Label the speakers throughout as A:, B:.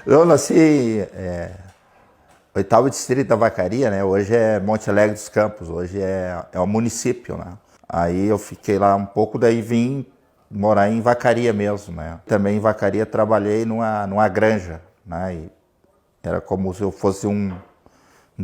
A: Eu nasci oitavo distrito da Vacaria, né? Hoje é Monte Alegre dos Campos, hoje é um município, né? Aí eu fiquei lá um pouco, daí vim morar em Vacaria mesmo, né? Também em Vacaria trabalhei numa granja, né? E era como se eu fosse um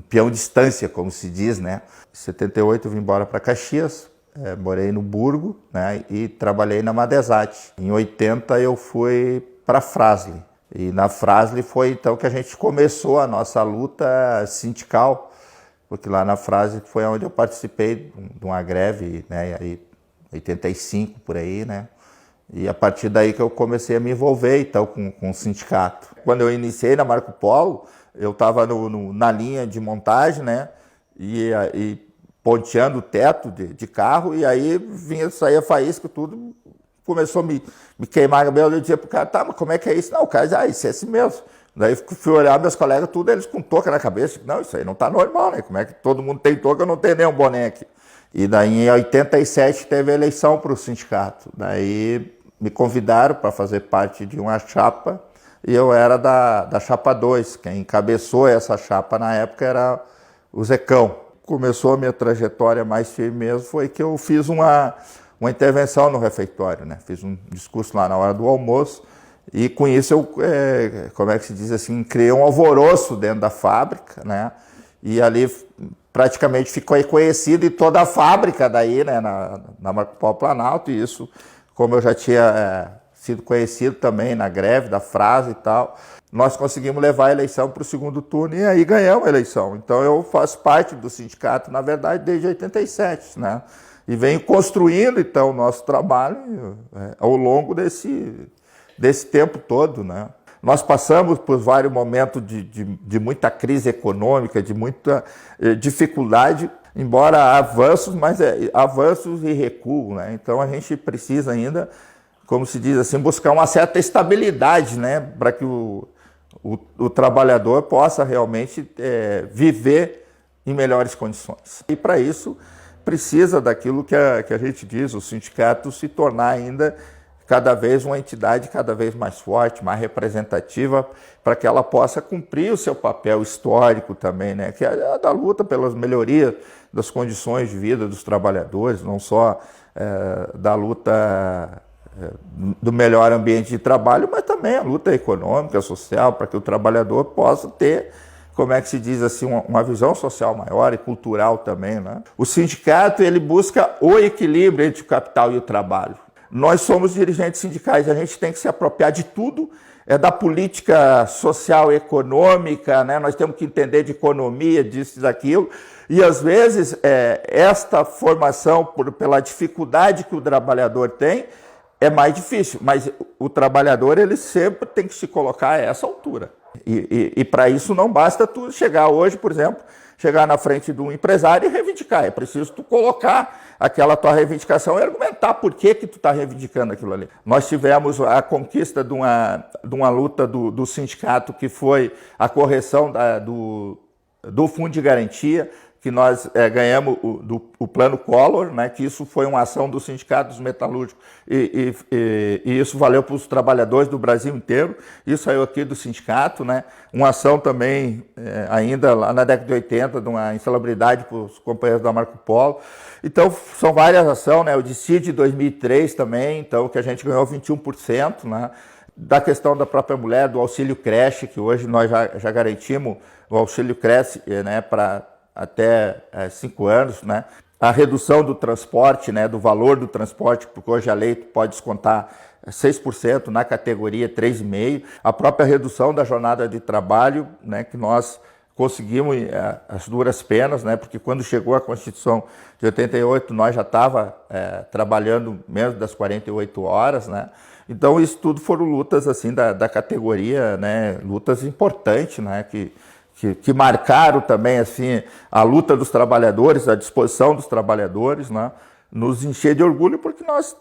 A: peão de estância, como se diz, né? Em 78 eu vim embora para Caxias, morei no Burgo, né? E trabalhei na Madesat. Em 80 eu fui para Fras-le. E na Fras-le foi então que a gente começou a nossa luta sindical, porque lá na Fras-le foi onde eu participei de uma greve, né? Aí 85 por aí, né? E a partir daí que eu comecei a me envolver então com o sindicato. Quando eu iniciei na Marco Polo, eu estava na linha de montagem, né? E ponteando o teto de carro, e aí saía faísca, tudo, começou a me queimar a cabelo. Eu dizia pro cara, tá, mas como é que é isso? Não, o cara dizia, isso é assim mesmo. Daí fui olhar meus colegas, tudo, eles com touca na cabeça. Não, isso aí não tá normal, né? Como é que todo mundo tem touca, eu não tenho nenhum boné aqui. E daí em 87 teve a eleição para o sindicato. Daí me convidaram para fazer parte de uma chapa, e eu era da chapa 2. Quem encabeçou essa chapa na época era o Zecão. Começou a minha trajetória mais firme mesmo, foi que eu fiz uma intervenção no refeitório, né? Fiz um discurso lá na hora do almoço, e com isso eu, como é que se diz assim, criei um alvoroço dentro da fábrica, né? E ali praticamente ficou reconhecido em toda a fábrica daí, né? Na Marco Polo Planalto, e isso, como eu já tinha sido conhecido também na greve da Frase e tal, nós conseguimos levar a eleição para o segundo turno e aí ganhamos a eleição. Então eu faço parte do sindicato, na verdade, desde 87, né? E venho construindo, então, o nosso trabalho ao longo desse tempo todo, né? Nós passamos por vários momentos de muita crise econômica, de muita dificuldade, embora avanços, mas avanços e recuo, né? Então a gente precisa ainda, como se diz assim, buscar uma certa estabilidade, né? Para que o trabalhador possa realmente viver em melhores condições. E para isso precisa daquilo que a gente diz, o sindicato se tornar ainda cada vez uma entidade cada vez mais forte, mais representativa, para que ela possa cumprir o seu papel histórico também, né? Que é a da luta pelas melhorias das condições de vida dos trabalhadores, não só da luta do melhor ambiente de trabalho, mas também a luta econômica, social, para que o trabalhador possa ter, como é que se diz assim, uma visão social maior e cultural também, né? O sindicato, ele busca o equilíbrio entre o capital e o trabalho. Nós somos dirigentes sindicais, a gente tem que se apropriar de tudo, da política social e econômica, né? Nós temos que entender de economia, disso e daquilo, e às vezes esta formação, pela dificuldade que o trabalhador tem, é mais difícil, mas o trabalhador ele sempre tem que se colocar a essa altura. E para isso não basta tu chegar hoje, por exemplo, chegar na frente de um empresário e reivindicar. É preciso tu colocar aquela tua reivindicação e argumentar por que tu está reivindicando aquilo ali. Nós tivemos a conquista de uma luta do sindicato, que foi a correção do fundo de garantia, que nós ganhamos o plano Collor, né, que isso foi uma ação do Sindicato dos Metalúrgicos e isso valeu para os trabalhadores do Brasil inteiro. Isso saiu aqui do sindicato, né? Uma ação também, ainda lá na década de 80, de uma insalubridade para os companheiros da Marco Polo. Então, são várias ações, né? O DICID de 2003 também, então, que a gente ganhou 21%, né? Da questão da própria mulher, do auxílio creche, que hoje nós já garantimos o auxílio creche, né, para até 5 anos, né? A redução do transporte, né, do valor do transporte, porque hoje a lei pode descontar 6% na categoria 3,5%. A própria redução da jornada de trabalho, né, que nós conseguimos as duras penas, né, porque quando chegou a Constituição de 88, nós já estava trabalhando menos das 48 horas, né? Então isso tudo foram lutas assim da categoria, né, lutas importantes, né, que marcaram também assim a luta dos trabalhadores, a disposição dos trabalhadores, né? Nos encher de orgulho, porque nós,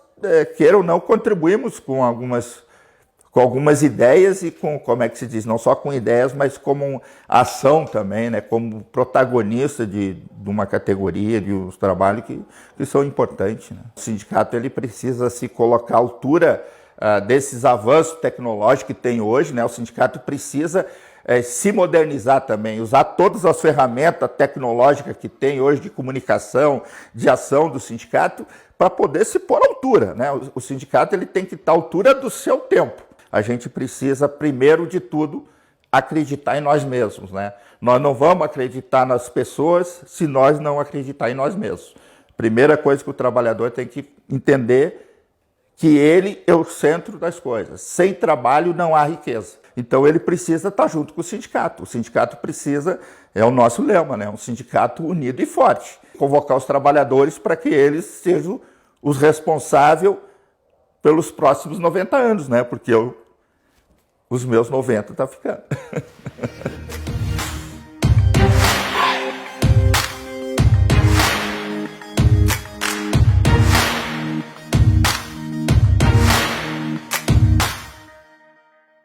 A: queira ou não, contribuímos com algumas ideias e com, como é que se diz, não só com ideias, mas como ação também, né? Como protagonista de uma categoria, de uns trabalhos que são importantes, né? O sindicato ele precisa se colocar à altura desses avanços tecnológicos que tem hoje, né? O sindicato precisa se modernizar também, usar todas as ferramentas tecnológicas que tem hoje de comunicação, de ação do sindicato, para poder se pôr à altura, né? O sindicato ele tem que estar à altura do seu tempo. A gente precisa, primeiro de tudo, acreditar em nós mesmos, né? Nós não vamos acreditar nas pessoas se nós não acreditar em nós mesmos. Primeira coisa que o trabalhador tem que entender que ele é o centro das coisas. Sem trabalho não há riqueza. Então ele precisa estar junto com o sindicato. O sindicato precisa, é o nosso lema, né? Um sindicato unido e forte. Convocar os trabalhadores para que eles sejam os responsáveis pelos próximos 90 anos, né? Porque os meus 90 estão ficando.